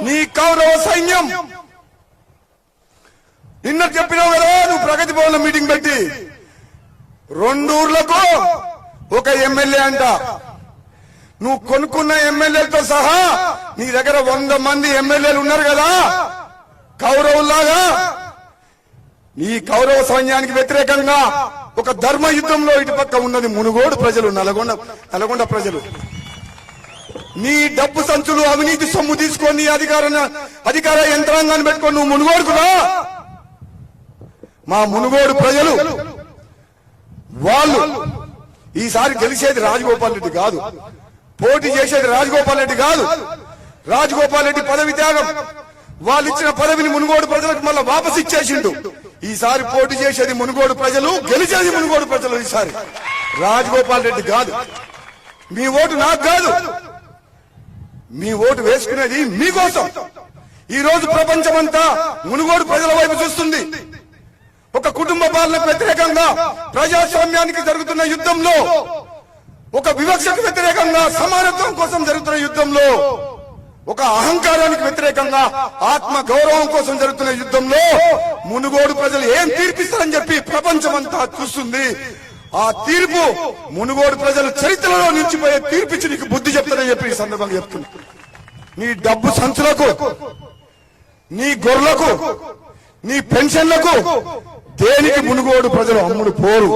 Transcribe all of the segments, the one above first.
నీ కౌరవ సైన్యం నిన్న చెప్పినావు కదా, నువ్వు ప్రగతి భవన్ లో మీటింగ్ పెట్టి 2 ఊర్లకు ఒక ఎమ్మెల్యే అంట. నువ్వు కొనుక్కున్న ఎమ్మెల్యేలతో సహా నీ దగ్గర 100 మంది ఎమ్మెల్యేలు ఉన్నారు కదా కౌరవుల్లాగా. ఈ కౌరవ సైన్యానికి వ్యతిరేకంగా ఒక ధర్మ యుద్ధంలో ఇటుపక్క ఉన్నది మునుగోడు ప్రజలు, నల్గొండ ప్రజలు. నీ డబ్బు సంచులు అవినీతి సొమ్ము తీసుకొని అధికార యంత్రాంగాన్ని పెట్టుకొని నువ్వు మునుగోడుకురా. మా మునుగోడు ప్రజలు వాళ్ళు ఈసారి గెలిచేది రాజగోపాల్ రెడ్డి కాదు, పోటీ చేసేది రాజగోపాల్ రెడ్డి కాదు. రాజగోపాల్ రెడ్డి పదవి త్యాగం, వాళ్ళు ఇచ్చిన పదవిని మునుగోడు ప్రజలకు మళ్ళా వాపసు ఇచ్చేసిండు. ఈసారి పోటీ చేసేది మునుగోడు ప్రజలు, గెలిచేది మునుగోడు ప్రజలు. ఈసారి రాజగోపాల్ రెడ్డి కాదు. మీ ఓటు నాకు కాదు, మీ ఓటు వేసుకునేది మీకోసం. ఈ రోజు ప్రపంచమంతా మునుగోడు ప్రజల వైపు చూస్తుంది. ఒక కుటుంబ పాలనకు వ్యతిరేకంగా ప్రజాస్వామ్యానికి జరుగుతున్న యుద్ధంలో, ఒక వివక్షకు వ్యతిరేకంగా సమానత్వం కోసం జరుగుతున్న యుద్ధంలో, ఒక అహంకారానికి వ్యతిరేకంగా ఆత్మ గౌరవం కోసం జరుగుతున్న యుద్ధంలో మునుగోడు ప్రజలు ఏం తీర్పిస్తారని చెప్పి ప్రపంచమంతా చూస్తుంది. ఆ తీర్పు మునుగోడు ప్రజలు చరిత్రలో నిలిచిపోయే తీర్పిచ్చి నీకు బుద్ధి చెప్తారని చెప్పి ఈ సందర్భంగా చెప్తుంది. నీ డబ్బు సంచులకు, నీ గొర్రెలకు, నీ పెన్షన్లకు దేనికి మునుగోడు ప్రజలు అమ్ముడు పోరు.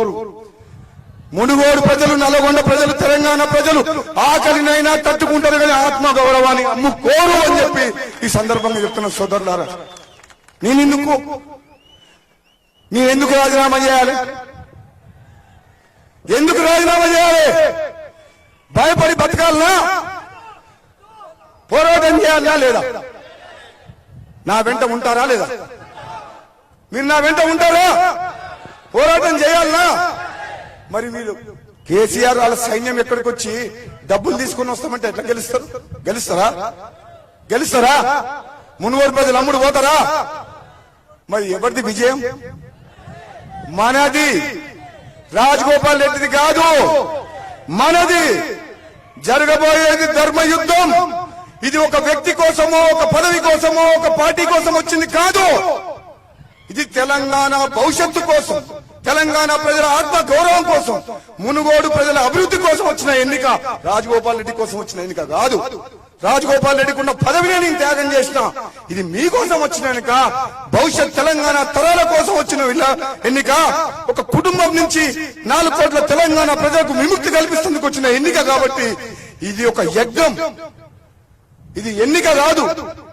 మునుగోడు ప్రజలు, నల్గొండ ప్రజలు, తెలంగాణ ప్రజలు ఆకలినైనా తట్టుకుంటారు కానీ ఆత్మ గౌరవాన్ని అమ్ముకోరు అని చెప్పి ఈ సందర్భంగా చెప్తున్న సోదరులారా. నేనెందుకు రాజీనామా చేయాలి? ఎందుకు రాజీనామా చేయాలి? భయపడి బతకాలనా? పోరాటం చేయాలా లేదా? నా వెంట ఉంటారా లేదా? మీరు నా వెంట ఉంటారా? పోరాటం చేయాలనా? మరి వీళ్ళు కేసీఆర్ వాళ్ళ సైన్యం ఎక్కడికి వచ్చి డబ్బులు తీసుకుని వస్తామంటే ఎట్లా గెలుస్తారు? గెలుస్తారా? మునుగోడు ప్రజలు అమ్ముడు పోతారా? మరి ఎవరిది విజయం? మనది. రాజగోపాల్ రెడ్డిది కాదు, మనది. జరగబోయేది ధర్మ యుద్ధం. ఇది ఒక వ్యక్తి కోసమో, ఒక పదవి కోసమో, ఒక పార్టీ కోసం వచ్చింది కాదు. ఇది తెలంగాణ భవిష్యత్తు కోసం, తెలంగాణ ప్రజల ఆత్మ గౌరవం కోసం, మునుగోడు ప్రజల అభివృద్ధి కోసం వచ్చిన ఎన్నిక. రాజగోపాల్ రెడ్డి కోసం వచ్చిన ఎన్నిక కాదు. రాజగోపాల్ రెడ్డికి ఉన్న పదవిని నేను త్యాగం చేసిన. ఇది మీకోసం వచ్చిన ఎన్నిక, భవిష్యత్ తెలంగాణ తరాల కోసం వచ్చిన ఎన్నిక. ఒక కుటుంబం నుంచి 4 కోట్ల తెలంగాణ ప్రజలకు విముక్తి కల్పిస్తేందుకు వచ్చిన ఎన్నిక. కాబట్టి ఇది ఒక యజ్ఞం, ఇది ఎన్నిక కాదు.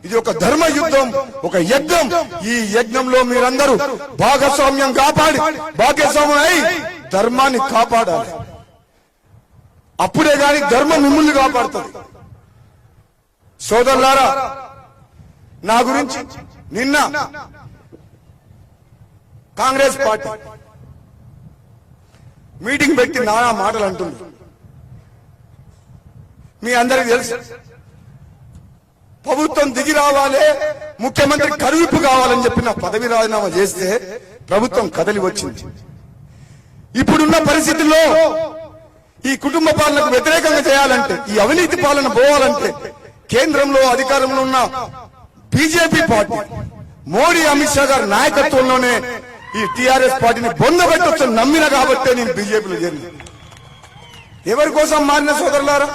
ఇది ఒక ధర్మ యుద్ధం, ఒక యజ్ఞం. ఈ యజ్ఞంలో మీరందరూ భాగస్వామ్యం భాగస్వామ్యం అయి ధర్మాన్ని కాపాడాలి. అప్పుడే గాని ధర్మం మిమ్మల్ని కాపాడుతుంది. సోదరులారా, నా గురించి నిన్న కాంగ్రెస్ పార్టీ మీటింగ్ పెట్టి నానా మాటలు అంటుంది. మీ అందరికీ తెలుసు, ప్రభుత్వం దిగి రావాలి, ముఖ్యమంత్రి కరువిప్పు కావాలని చెప్పి నా పదవి రాజీనామా చేస్తే ప్రభుత్వం కదలి వచ్చింది. ఇప్పుడున్న పరిస్థితుల్లో ఈ కుటుంబ పాలనకు వ్యతిరేకంగా చేయాలంటే, ఈ అవినీతి పాలన పోవాలంటే కేంద్రంలో అధికారంలో ఉన్న బీజేపీ పార్టీ, మోడీ అమిత్ షా గారి నాయకత్వంలోనే ఈ టీఆర్ఎస్ పార్టీని బొందబెట్టొచ్చు నమ్మిన కాబట్టే నేను బీజేపీలో చేరిన. ఎవరి కోసం మారిన సోదరులారా?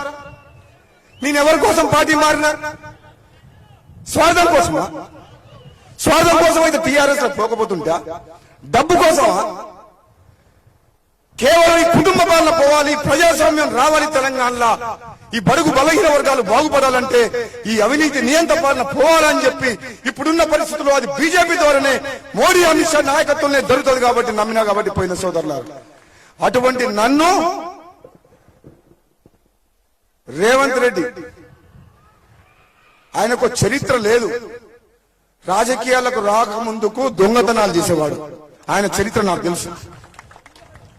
నేను ఎవరి కోసం పార్టీ మారినా? స్వార్థం కోసమా? స్వార్థం కోసం అయితే టీఆర్ఎస్ లో పోకపోతుంటా? డబ్బు కోసమా? కేవలం ఈ కుటుంబ పాలన పోవాలి, ప్రజాస్వామ్యం రావాలి తెలంగాణలో, ఈ బడుగు బలహీన వర్గాలు బాగుపడాలంటే ఈ అవినీతి నియంత పాలన పోవాలని చెప్పి ఇప్పుడున్న పరిస్థితుల్లో అది బీజేపీ ద్వారానే, మోడీ అమిత్ షా నాయకత్వంలో దొరుకుతుంది కాబట్టి నమ్మినా కాబట్టి పోయిన సోదరులారు. అటువంటి నన్ను రేవంత్ రెడ్డి, ఆయనకు చరిత్ర లేదు. రాజకీయాలకు రాకముందుకు దొంగతనాలు చేసేవాడు. ఆయన చరిత్ర నాకు తెలుసు,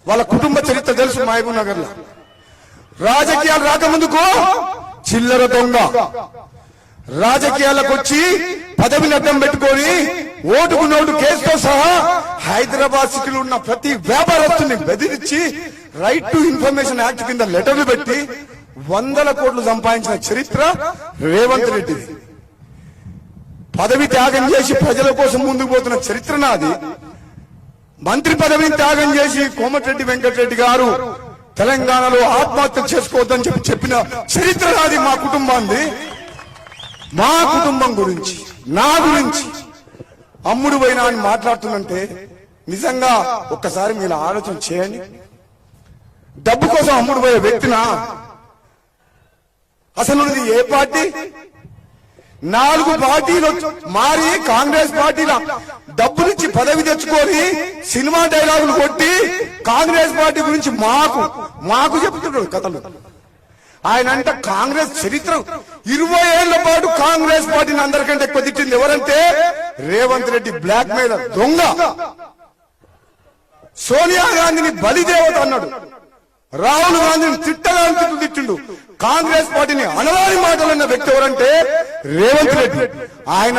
వాళ్ళ కుటుంబ చరిత్ర తెలుసు. మహబూబ్ నగర్ లో రాజకీయాలు రాకముందుకు చిల్లర దొంగ, రాజకీయాలకు వచ్చి పదవిని అడ్డం పెట్టుకొని ఓటుకు నోటు కేసుతో సహా హైదరాబాద్ సిటీలో ఉన్న ప్రతి వ్యాపారస్తుని బెదిరించి రైట్ టు ఇన్ఫర్మేషన్ యాక్ట్ కింద లెటర్లు పెట్టి 100 కోట్లు సంపాదించిన చరిత్ర రేవంత్ రెడ్డి. పదవి త్యాగం చేసి ప్రజల కోసం ముందుకు పోతున్న చరిత్ర నాది. మంత్రి పదవిని త్యాగం చేసి కోమటిరెడ్డి వెంకటరెడ్డి గారు తెలంగాణలో ఆత్మహత్య చేసుకోవద్దని చెప్పిన చరిత్ర నాది. మా కుటుంబాన్ని, మా కుటుంబం గురించి, నా గురించి అమ్ముడు పోయినా అని మాట్లాడుతుందంటే నిజంగా ఒక్కసారి మీరు ఆలోచన చేయండి. డబ్బు కోసం అమ్ముడు పోయే వ్యక్తినా? అసలు ఏ పార్టీ? 4 పార్టీలు మారి కాంగ్రెస్ పార్టీలో డబ్బులిచ్చి పదవి తెచ్చుకొని సినిమా డైలాగులు కొట్టి కాంగ్రెస్ పార్టీ గురించి మాకు చెప్తున్నాడు కథలు. ఆయన అంటే కాంగ్రెస్ చరిత్ర 20 ఏళ్ల పాటు కాంగ్రెస్ పార్టీని అందరికంటే ఎక్కువ తిట్టింది ఎవరంటే రేవంత్ రెడ్డి. బ్లాక్ మెయిల్ దొంగ. సోనియా గాంధీని బలిదేవత అన్నాడు. రాహుల్ గాంధీని తిట్టడానికి తిట్టిండు. కాంగ్రెస్ పార్టీని అనరాని మాటలన్న వ్యక్తి ఎవరంటే రేవంత్ రెడ్డి. ఆయన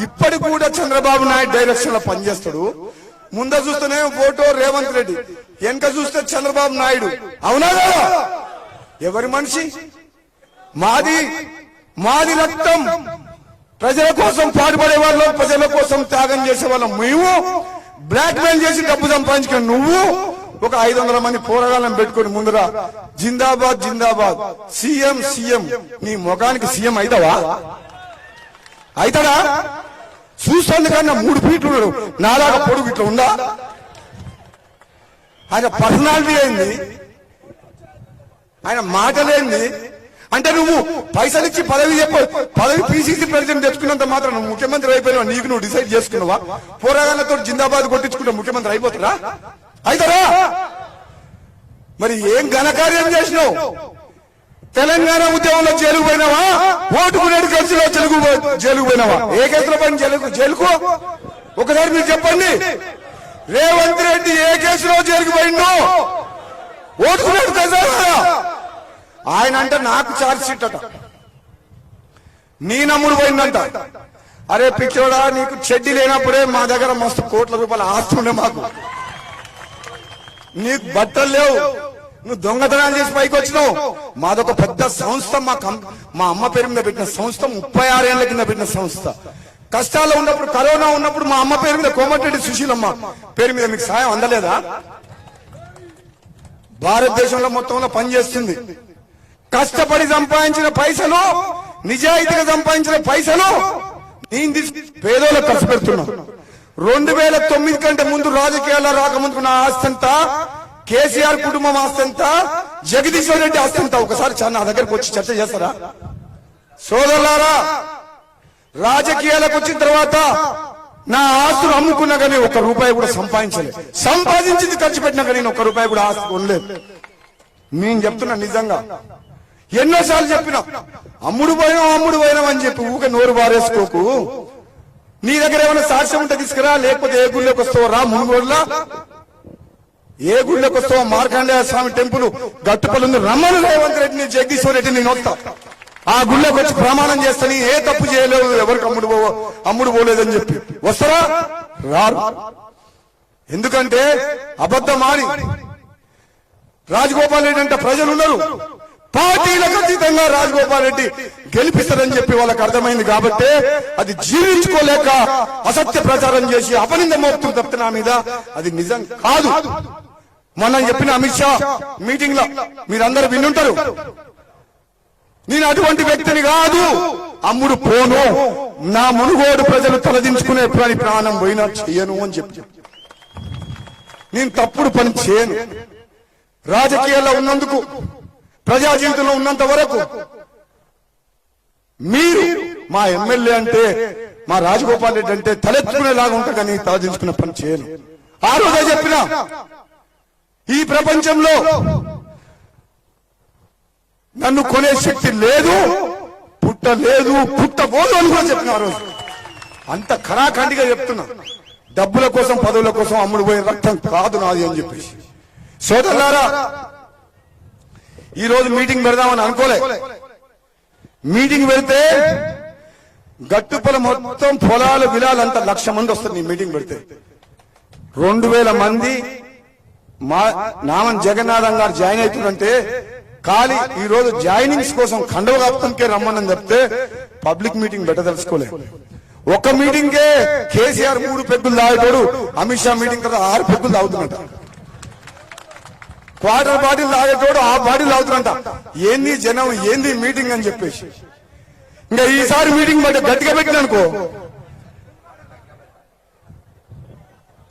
ఇప్పటి కూడా చంద్రబాబు నాయుడు డైరెక్షన్ లో పనిచేస్తాడు. ముందు చూస్తేనే ఫోటో రేవంత్ రెడ్డి, వెనక చూస్తే చంద్రబాబు నాయుడు. అవునా కదా? ఎవరి మనిషి? మాది రక్తం. ప్రజల కోసం పాటుపడే వాళ్ళం, ప్రజల కోసం త్యాగం చేసే వాళ్ళం మేము. బ్లాక్ మెయిల్ చేసి డబ్బు సంపాదించుకుని నువ్వు ఒక 500 మంది పోరాటాలను పెట్టుకుని ముందురా జిందాబాద్ జిందాబాద్ సీఎం సీఎం. నీ ముఖానికి సీఎం అవుతావా? అవుతాడా? చూస్తుంది కన్నా 3 ఫీట్లు ఉన్నాడు, నాలాగా పొడుగు ఇట్లా ఉందా? ఆయన పర్సనాలిటీ ఏంది? ఆయన మాటలేంది? అంటే నువ్వు పైసలు ఇచ్చి పదవి పిసిసి ప్రెసిడెంట్ తెచ్చుకున్నంత మాత్రం నువ్వు ముఖ్యమంత్రి అయిపోయినావా? నీకు నువ్వు డిసైడ్ చేసుకున్నావా? పోరాగాళ్ళతో జిందాబాద్ కొట్టించుకుంటే ముఖ్యమంత్రి అయిపోతారా? అయితారా? మరి ఏం ఘనకార్యం చేసినావు? తెలంగాణ ఉద్యమంలో జైలుకు పోయినావా? ఓటుకునేడు ఖర్చులో జైలుకు పోయినావా? ఏ కేసులో పని జైలుకు? ఒకసారి మీరు చెప్పండి. రేవంత్ రెడ్డి ఏ కేసులో జైలుకు పోయిండు? ఓటుకునేడు కేసు. ఆయన అంటే నాకు ఛార్జ్ షీట్ అట, నీ నమ్ముడు పోయిందంట. అరే పిచ్చోడా, నీకు చెడ్డి లేనప్పుడే మా దగ్గర మస్తు కోట్ల రూపాయల ఆస్తి ఉండే మాకు. నీకు బట్టలు లేవు, నువ్వు దొంగతనాలు చేసి పైకి వచ్చినావు. మాదొక పెద్ద సంస్థ, మా అమ్మ పేరు మీద పెట్టిన సంస్థ, 36 ఏళ్ల కింద పెట్టిన సంస్థ. కష్టాల్లో ఉన్నప్పుడు, కరోనా ఉన్నప్పుడు మా అమ్మ పేరు మీద కోమటిరెడ్డి సుశీలమ్మ పేరు మీద మీకు సాయం అందలేదా? భారతదేశంలో మొత్తంలో పనిచేస్తుంది. కష్టపడి సంపాదించిన పైసలు, నిజాయితీగా సంపాదించిన పైసలు నేను పేదోళ్ళకు ఖర్చు పెడుతున్నా. 2009 కంటే ముందు రాజకీయాల్లో రాకముందుకు నా ఆస్తి అంతా, కేసీఆర్ కుటుంబం ఆస్తి అంతా, జగదీశ్వర్ రెడ్డి ఆస్తి అంతా. ఒకసారి నా దగ్గరకు వచ్చి చర్చ చేస్తారా? సోదరులారా, రాజకీయాలకు వచ్చిన తర్వాత నా ఆస్తులు అమ్ముకున్నా కానీ ₹1 కూడా సంపాదించలేదు. సంపాదించింది ఖర్చు పెట్టినా కానీ ₹1 కూడా ఆస్తి కొనలేదు. నేను చెప్తున్నా నిజంగా. ఎన్నోసార్లు చెప్పినా అమ్ముడు పోయినాం అని చెప్పి ఊక నోరు బారేసుకోకు. నీ దగ్గర ఏమైనా సాక్ష్యం ఉంటే తీసుకురా, లేకపోతే ఏ గుళ్ళకి వస్తావో రా. మునుగోడులా ఏ గుళ్ళకి వస్తావో, మార్కండేయ స్వామి టెంపుల్ గట్టుపల్లి రమ్మను రేవంత్ రెడ్డిని, జగదీశ్వర్ రెడ్డిని నేను వస్తా. ఆ గుళ్ళకి వచ్చి ప్రమాణం చేస్తాను, ఏ తప్పు చేయలేదు, ఎవరికి అమ్ముడు పోలేదని చెప్పి వస్తారా? రారు. ఎందుకంటే అబద్ధం ఆడి రాజగోపాల్ రెడ్డి అంటే ప్రజలు ఉన్నారు, పార్టీలకు అతీతంగా రాజగోపాల్ రెడ్డి గెలిపిస్తారని చెప్పి వాళ్ళకి అర్థమైంది. కాబట్టి అది జీర్ణించుకోలేక అసత్య ప్రచారం చేసి అపనింద మోపుతూ తప్పితే నా మీద అది నిజం కాదు. మొన్న చెప్పిన అమిత్ షా మీటింగ్ లో మీరందరూ వినుంటారు, నేను అటువంటి వ్యక్తిని కాదు, అమ్ముడు పోను, నా మునుగోడు ప్రజలు తలదించుకునే ప్రాణం పోయినా చెయ్యను అని చెప్పి. నేను తప్పుడు పని చేయను. రాజకీయాల్లో ఉన్నందుకు, ప్రజా జీవితంలో ఉన్నంత వరకు మీరు మా ఎమ్మెల్యే అంటే, మా రాజగోపాల్ రెడ్డి అంటే తలెత్తుకునేలాగా ఉంటా, కానీ తలదించుకునే పని చేయను. ఆ రోజే చెప్పిన, ఈ ప్రపంచంలో నన్ను కొనే శక్తి లేదు, పుట్టబోదు అని కూడా చెప్పిన ఆ రోజు. అంత ఖరాఖండిగా చెప్తున్నా. డబ్బుల కోసం, పదవుల కోసం అమ్ముడు పోయే రక్తం కాదు నాది అని చెప్పేసి. సోదరులారా, ఈ రోజు మీటింగ్ పెడదామని అనుకోలే. మీటింగ్ పెడితే గట్టుపల మొత్తం పొలాలు విలాలంతా 1,00,000 మంది వస్తారు. నీ మీటింగ్ పెడితే 2,000 మంది నామన్ జగన్నాథం గారు జాయిన్ అవుతుందంటే ఖాళీ ఈ రోజు జాయినింగ్స్ కోసం ఖండవగాప్తంకే రమ్మని చెప్తే పబ్లిక్ మీటింగ్ పెట్టదలుచుకోలే. ఒక మీటింగే కేసీఆర్ 3 పెగ్గులు తాగేటోడు అమిత్ షా మీటింగ్ తర్వాత 6 పెగ్గులు తాగుతున్నట. క్వార్టర్ బాటిల్ తాగేటోడు ఆ బాటిల్ తాగుతున్నట. ఏంది జనం, ఏంది మీటింగ్ అని చెప్పేసి. ఇంకా ఈసారి మీటింగ్ బట్టి గట్టిగా పెట్టిననుకో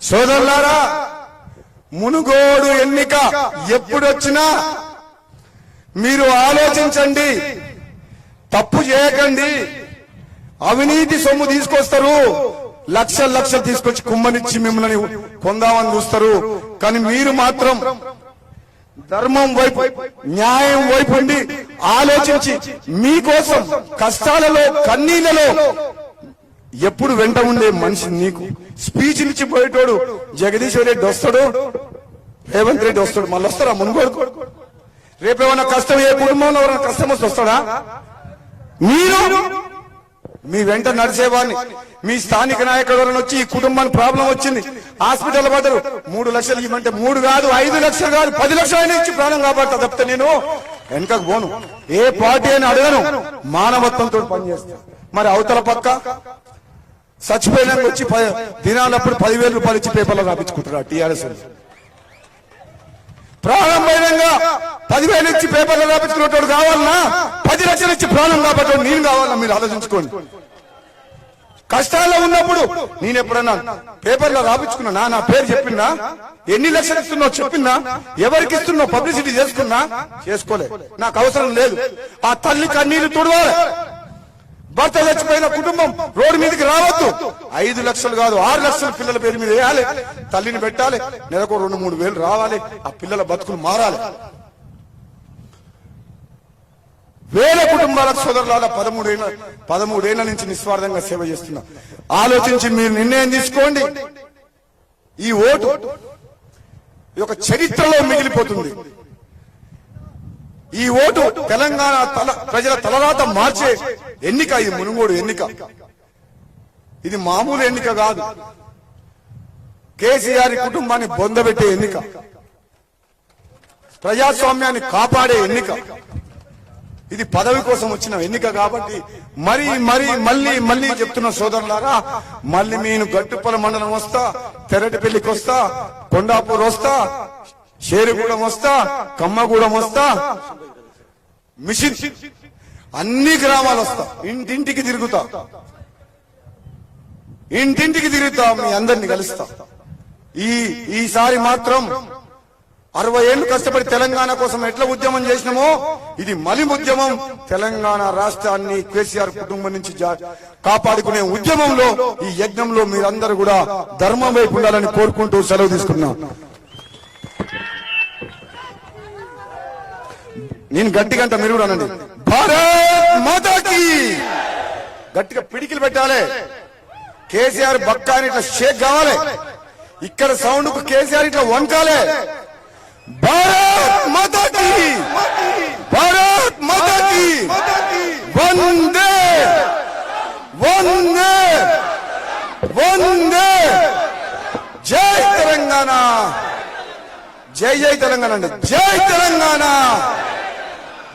సోదరులారా, మునుగోడు ఎన్నిక ఎప్పుడొచ్చినా మీరు ఆలోచించండి, తప్పు చేయకండి. అవినీతి సొమ్ము తీసుకొస్తారు, లక్షలు లక్షలు తీసుకొచ్చి కుమ్మనిచ్చి మిమ్మల్ని పొందామని చూస్తారు. కానీ మీరు మాత్రం ధర్మం వైపు, న్యాయం వైపు ఉండి ఆలోచించి మీకోసం కష్టాలలో కన్నీళ్లలో ఎప్పుడు వెంట ఉండే మనిషి నీకు స్పీచ్ ఇచ్చి పోయేటోడు జగదీశ్వర్ రెడ్డి వస్తాడు, రేవంత్ రెడ్డి వస్తాడు, మళ్ళీ వస్తారా మునుగోడు? రేపేమన్నా కష్టం, ఏ కుటుంబంలో ఎవరైనా కష్టం వస్తే వస్తాడా? మీరు మీ వెంట నడిచేవాడిని, మీ స్థానిక నాయకుడు ఎవరైనా వచ్చి ఈ కుటుంబానికి ప్రాబ్లం వచ్చింది, హాస్పిటల్ పడ్డారు, 3 లక్షలు ఇవ్వమంటే 3 కాదు, 5 లక్షలు కాదు, 10 లక్షలు అయినా ఇచ్చి ప్రాణం కాపాడుతా తప్పితే నేను వెనకకు పోను. ఏ పార్టీ అని అడగను, మానవత్వంతో పనిచేస్తా. మరి అవతల పక్క చచ్చిపోయినాక వచ్చి దినాలప్పుడు 10,000 రూపాయలు ఇచ్చి పేపర్లో రాపించుకుంటారు టీఆర్ఎస్. ప్రారంభంగా 10,000 ఇచ్చి పేపర్లో రాపించుకున్నట్టు కావాలన్నా, 10 లక్షలు ఇచ్చి ప్రాణం కాబట్టి నేను కావాలన్నా? మీరు ఆలోచించుకోండి. కష్టాల్లో ఉన్నప్పుడు నేను ఎప్పుడన్నా పేపర్లో రాపించుకున్నా? నా పేరు చెప్పినా? ఎన్ని లక్షలు ఇస్తున్నావు చెప్పినా? ఎవరికి ఇస్తున్నావు పబ్లిసిటీ చేసుకున్నా? చేసుకోలే, నాకు అవసరం లేదు. ఆ తల్లి కన్నీళ్లు తుడవాలి. భర్త చచ్చిపోయిన కుటుంబం రోడ్డు మీదకి రావద్దు. 5 లక్షలు కాదు, 6 లక్షల పిల్లల పేరు మీద వేయాలి, తల్లిని పెట్టాలి, నెలకు 2-3 వేలు రావాలి, ఆ పిల్లల బతుకులు మారాలి. వేల కుటుంబాలకు సోదరులాల 13 ఏళ్ల నుంచి నిస్వార్థంగా సేవ చేస్తున్నా. ఆలోచించి మీరు నిర్ణయం తీసుకోండి. ఈ ఓటు ఈ యొక్క చరిత్రలో మిగిలిపోతుంది. ఈ ఓటు తెలంగాణ ప్రజల తలరాత మార్చే ఎన్నిక. ఇది మునుగోడు ఎన్నిక, ఇది మామూలు ఎన్నిక కాదు. కేసీఆర్ కుటుంబాన్ని బొందబెట్టే ఎన్నిక, ప్రజాస్వామ్యాన్ని కాపాడే ఎన్నిక. ఇది పదవి కోసం వచ్చిన ఎన్నిక కాబట్టి మళ్ళీ చెప్తున్న సోదరులారా, మళ్ళీ నేను గట్టుపల మండలం వస్తా, తెరటిపల్లికి వస్తా, కొండాపూర్ వస్తా, షేరుగూడెం వస్తా, కమ్మగూడెం వస్తా, మిషన్ అన్ని గ్రామాలు వస్తా, ఇంటింటికి తిరుగుతా, మీ అందరిని కలుస్తా. ఈసారి మాత్రం 60 ఏళ్లు కష్టపడి తెలంగాణ కోసం ఎట్లా ఉద్యమం చేసినామో ఇది మలి ఉద్యమం. తెలంగాణ రాష్ట్రాన్ని కేసీఆర్ కుటుంబం నుంచి కాపాడుకునే ఉద్యమంలో, ఈ యజ్ఞంలో మీరందరూ కూడా ధర్మం వైపు ఉండాలని కోరుకుంటూ సెలవు తీసుకున్నాం. నేను గట్టిగంట, మీరు కూడా అనండి, భారత్ మాతాకి. గట్టిగా పిడికిలు పెట్టాలి. కేసీఆర్ బక్కాని ఇట్లా షేక్ కావాలి. ఇక్కడ సౌండ్ కు కేసీఆర్ ఇట్లా వణకాలి. భారత్ మాతాకి, భారత్ మాతాకి, వందే వందే వందే. జై తెలంగాణ, జై జై తెలంగాణ అండి, జై తెలంగాణ,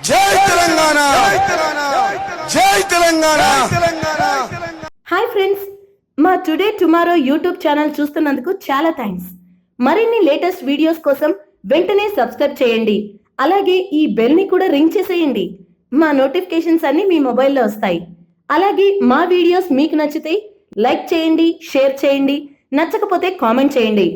జై తెలంగాణ, జై తెలంగాణ. హాయ్ ఫ్రెండ్స్, మా టుడే టుమారో యూట్యూబ్ ఛానల్ చూస్తున్నందుకు చాలా థ్యాంక్స్. మరిన్ని లేటెస్ట్ వీడియోస్ కోసం వెంటనే సబ్స్క్రైబ్ చేయండి. అలాగే ఈ బెల్ ని కూడా రింగ్ చేసేయండి. మా నోటిఫికేషన్స్ అన్ని మీ మొబైల్లో వస్తాయి. అలాగే మా వీడియోస్ మీకు నచ్చితే లైక్ చేయండి, షేర్ చేయండి, నచ్చకపోతే కామెంట్ చేయండి.